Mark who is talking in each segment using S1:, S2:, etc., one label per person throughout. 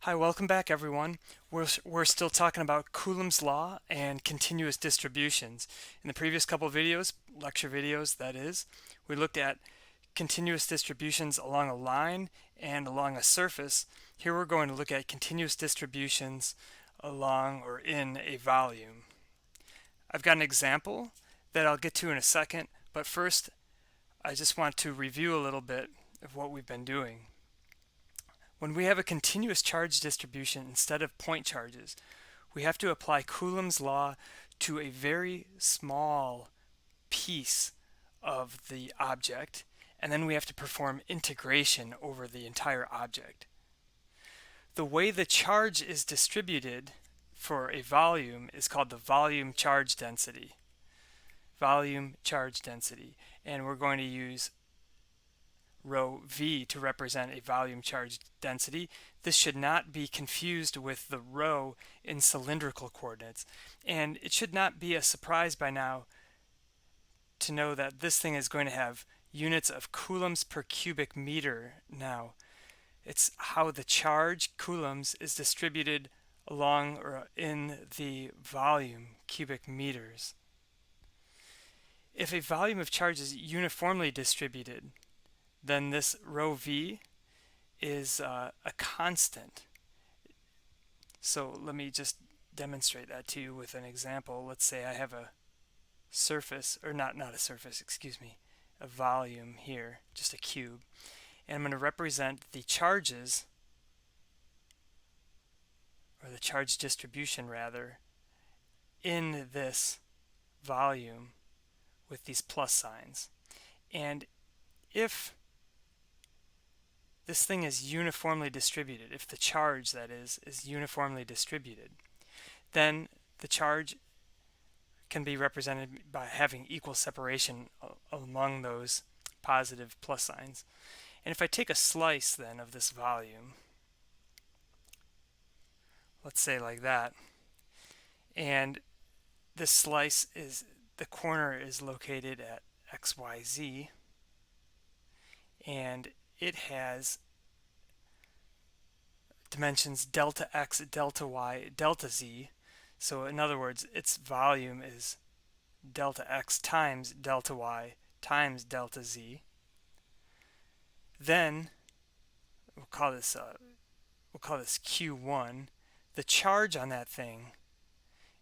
S1: Hi, welcome back everyone. We're still talking about Coulomb's law and continuous distributions. In the previous couple videos, lecture videos that is, we looked at continuous distributions along a line and along a surface. Here we're going to look at continuous distributions along or in a volume. I've got an example that I'll get to in a second, but first I just want to review a little bit of what we've been doing. When we have a continuous charge distribution instead of point charges, we have to apply Coulomb's law to a very small piece of the object, and then we have to perform integration over the entire object. The way the charge is distributed for a volume is called the volume charge density. Volume charge density. And we're going to use rho v to represent a volume charge density. This should not be confused with the rho in cylindrical coordinates. And it should not be a surprise by now to know that this thing is going to have units of coulombs per cubic meter now. It's how the charge, coulombs, is distributed along or in the volume, cubic meters. If a volume of charge is uniformly distributed, then this rho v is a constant. So let me just demonstrate that to you with an example. Let's say I have a surface, or not a surface, excuse me, a volume here, just a cube. And I'm going to represent the charges, or the charge distribution rather, in this volume with these plus signs. And if this thing is uniformly distributed, if the charge, that is uniformly distributed, then the charge can be represented by having equal separation among those positive plus signs. And if I take a slice then of this volume, let's say like that, and this slice is, the corner is located at XYZ, and it has dimensions delta x, delta y, delta z. So in other words, its volume is delta x times delta y times delta z. Then we'll call this Q1. The charge on that thing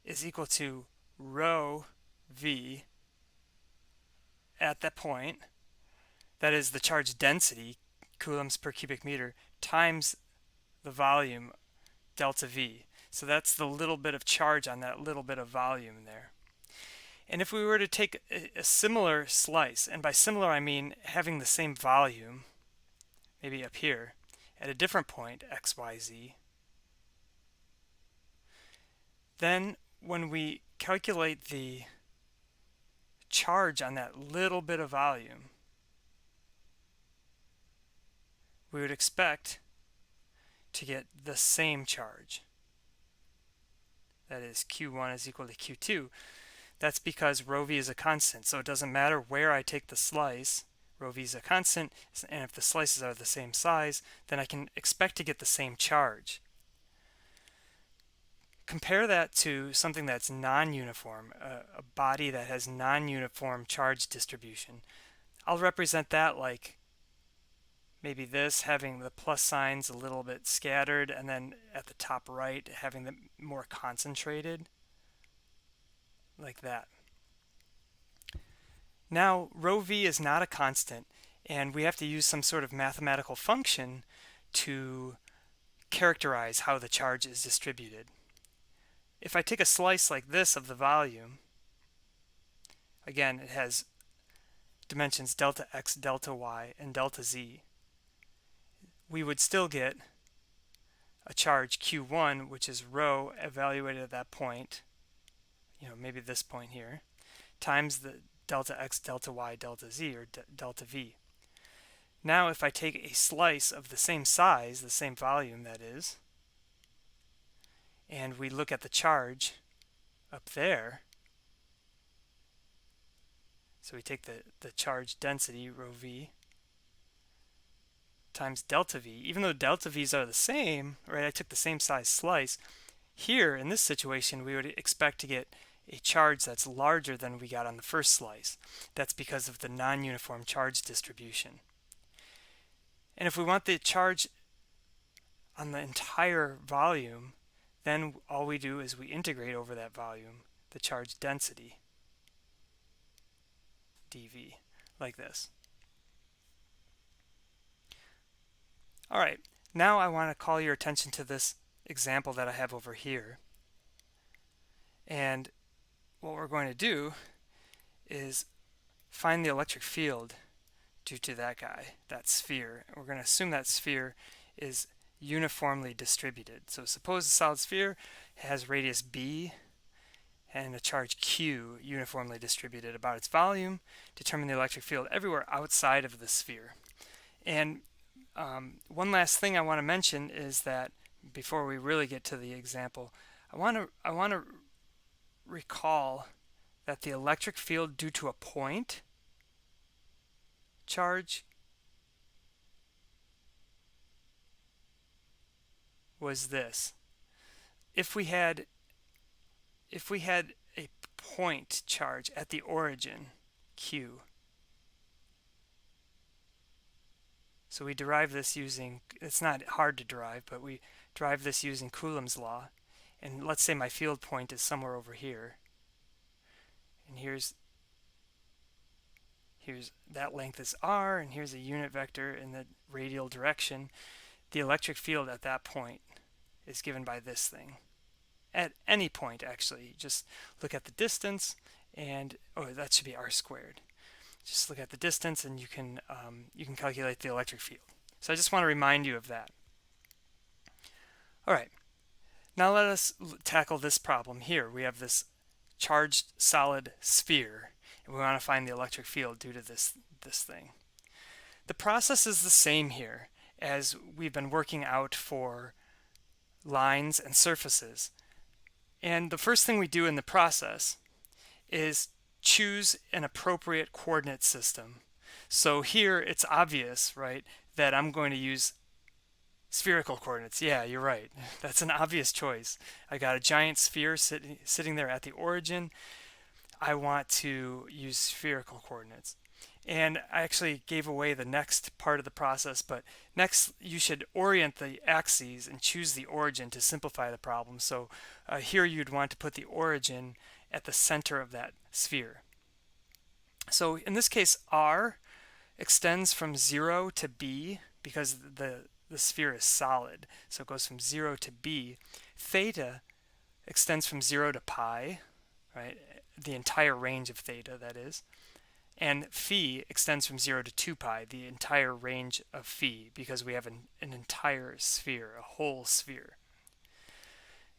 S1: is equal to rho v at that point. That is the charge density, coulombs per cubic meter, times the volume, delta v. So that's the little bit of charge on that little bit of volume there. And if we were to take a similar slice, and by similar I mean having the same volume, maybe up here, at a different point, x, y, z, then when we calculate the charge on that little bit of volume, we would expect to get the same charge. That is, Q1 is equal to Q2. That's because rho v is a constant, so it doesn't matter where I take the slice. Rho v is a constant, and if the slices are the same size, then I can expect to get the same charge. Compare that to something that's non-uniform, a body that has non-uniform charge distribution. I'll represent that like maybe this, having the plus signs a little bit scattered, and then at the top right having them more concentrated, like that. Now rho v is not a constant, and we have to use some sort of mathematical function to characterize how the charge is distributed. If I take a slice like this of the volume, again it has dimensions delta x, delta y, and delta z, we would still get a charge Q1, which is rho evaluated at that point, maybe this point here, times the delta x, delta y, delta z, or delta v. Now if I take a slice of the same size, the same volume that is, and we look at the charge up there, so we take the charge density, rho v, times delta V. Even though delta V's are the same, right, I took the same size slice, here in this situation we would expect to get a charge that's larger than we got on the first slice. That's because of the non-uniform charge distribution. And if we want the charge on the entire volume, then all we do is we integrate over that volume the charge density, dV, like this. All right, now I want to call your attention to this example that I have over here. And what we're going to do is find the electric field due to that guy, that sphere. And we're going to assume that sphere is uniformly distributed. So suppose a solid sphere has radius b and a charge q uniformly distributed about its volume. Determine the electric field everywhere outside of the sphere. And one last thing I want to mention is that before we really get to the example, I want to recall that the electric field due to a point charge was this. If we had a point charge at the origin, Q, so we derive this using, it's not hard to derive, but we derive this using Coulomb's law. And let's say my field point is somewhere over here. And here's that length is r, and here's a unit vector in the radial direction. The electric field at that point is given by this thing. At any point, actually, just look at the distance, and oh, that should be r squared. Just look at the distance, and you can calculate the electric field. So I just want to remind you of that. All right, now let us tackle this problem here. We have this charged solid sphere, and we want to find the electric field due to this thing. The process is the same here as we've been working out for lines and surfaces. And the first thing we do in the process is choose an appropriate coordinate system. So here it's obvious, right, that I'm going to use spherical coordinates. Yeah, you're right. That's an obvious choice. I got a giant sphere sitting there at the origin. I want to use spherical coordinates. And I actually gave away the next part of the process, but next you should orient the axes and choose the origin to simplify the problem. So here you'd want to put the origin at the center of that sphere. So in this case, R extends from 0 to B because the sphere is solid. So it goes from 0 to B. Theta extends from 0 to pi, right? The entire range of theta, that is. And phi extends from 0 to 2 pi, the entire range of phi, because we have an entire sphere, a whole sphere.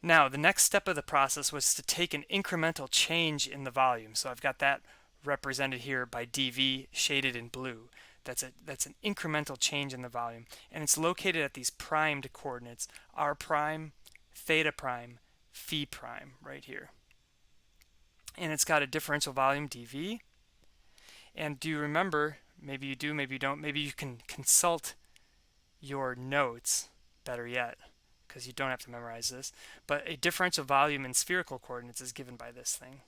S1: Now, the next step of the process was to take an incremental change in the volume. So I've got that represented here by dV shaded in blue. That's an incremental change in the volume, and it's located at these primed coordinates, r prime, theta prime, phi prime, right here. And it's got a differential volume dV. And do you remember, maybe you do, maybe you don't, maybe you can consult your notes, better yet, because you don't have to memorize this, but a differential volume in spherical coordinates is given by this thing.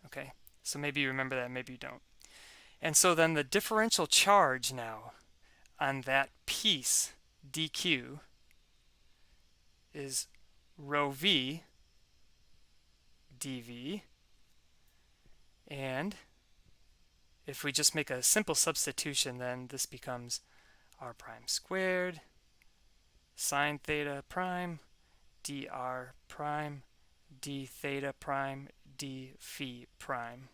S1: Okay, so maybe you remember that, maybe you don't. And so then the differential charge now on that piece, dq, is rho v dv, and if we just make a simple substitution, then this becomes r prime squared sine theta prime dr prime d theta prime d phi prime.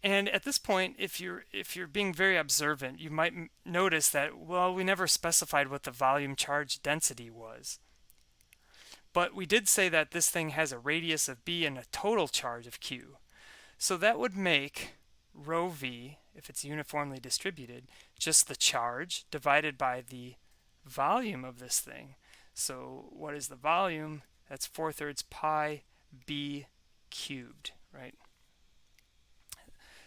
S1: And at this point, if you're being very observant, you might notice that, well, we never specified what the volume charge density was. But we did say that this thing has a radius of b and a total charge of q. So that would make rho v, if it's uniformly distributed, just the charge divided by the volume of this thing. So what is the volume? That's 4/3 pi b cubed, right?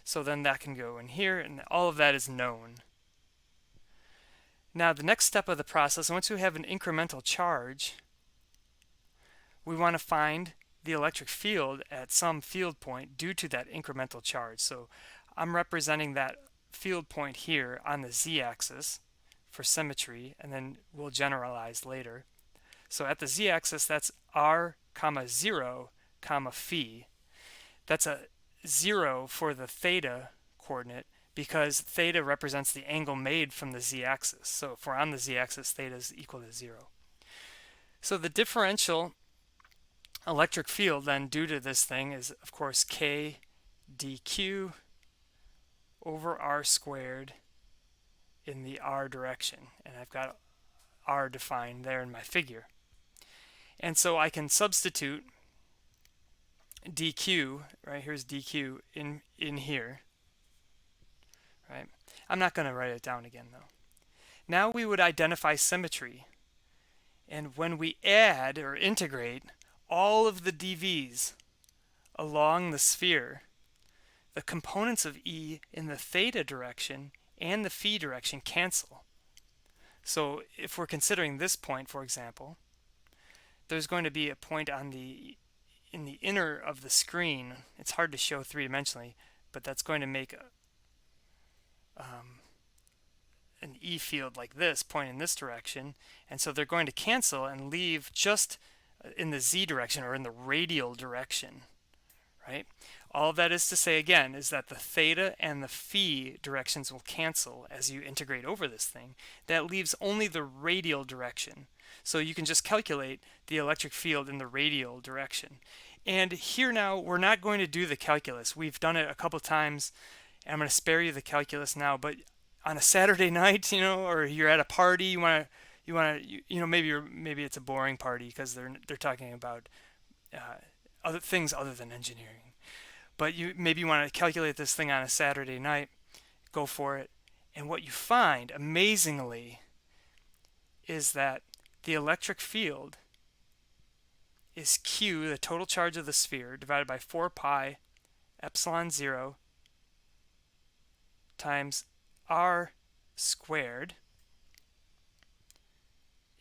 S1: So then that can go in here, and all of that is known. Now the next step of the process, once we have an incremental charge, we want to find the electric field at some field point due to that incremental charge. So I'm representing that field point here on the z-axis for symmetry, and then we'll generalize later. So at the z-axis, that's r comma 0 comma phi. That's a 0 for the theta coordinate because theta represents the angle made from the z-axis. So if we're on the z-axis, theta is equal to 0. So the differential electric field then due to this thing is, of course, k dq over r squared in the r direction. And I've got r defined there in my figure. And so I can substitute dq, right, here's dq in here, right? I'm not going to write it down again though. Now we would identify symmetry. And when we add or integrate all of the dv's along the sphere, the components of E in the theta direction and the phi direction cancel. So if we're considering this point, for example, there's going to be a point on in the inner of the screen. It's hard to show three-dimensionally, but that's going to make an E field like this point in this direction, and so they're going to cancel and leave just in the z direction or in the radial direction, right? All that is to say again is that the theta and the phi directions will cancel as you integrate over this thing. That leaves only the radial direction. So you can just calculate the electric field in the radial direction. And here now, we're not going to do the calculus. We've done it a couple times, and I'm going to spare you the calculus now. But on a Saturday night, or you're at a party, you want to, maybe it's a boring party because they're talking about other things other than engineering. But maybe you want to calculate this thing on a Saturday night. Go for it. And what you find, amazingly, is that the electric field is Q, the total charge of the sphere, divided by 4 pi epsilon 0 times r squared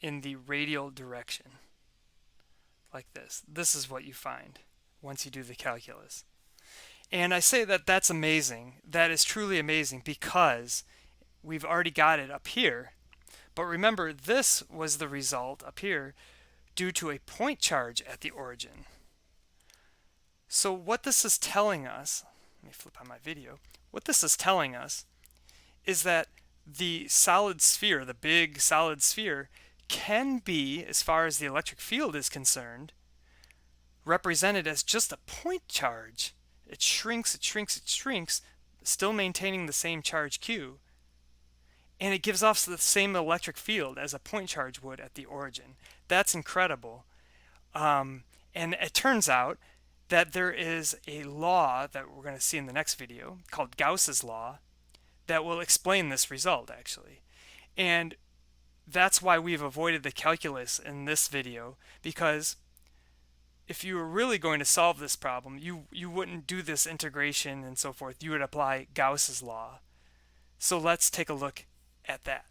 S1: in the radial direction. Like this. This is what you find once you do the calculus. And I say that that's amazing. That is truly amazing because we've already got it up here. But remember, this was the result up here due to a point charge at the origin. So what this is telling us, let me flip on my video. What this is telling us is that the solid sphere, the big solid sphere, can be, as far as the electric field is concerned, represented as just a point charge. It shrinks, it shrinks, it shrinks, still maintaining the same charge Q. And it gives off the same electric field as a point charge would at the origin. That's incredible. And it turns out that there is a law that we're going to see in the next video called Gauss's law that will explain this result, actually. And that's why we've avoided the calculus in this video, because if you were really going to solve this problem, you wouldn't do this integration and so forth. You would apply Gauss's law. So let's take a look at that.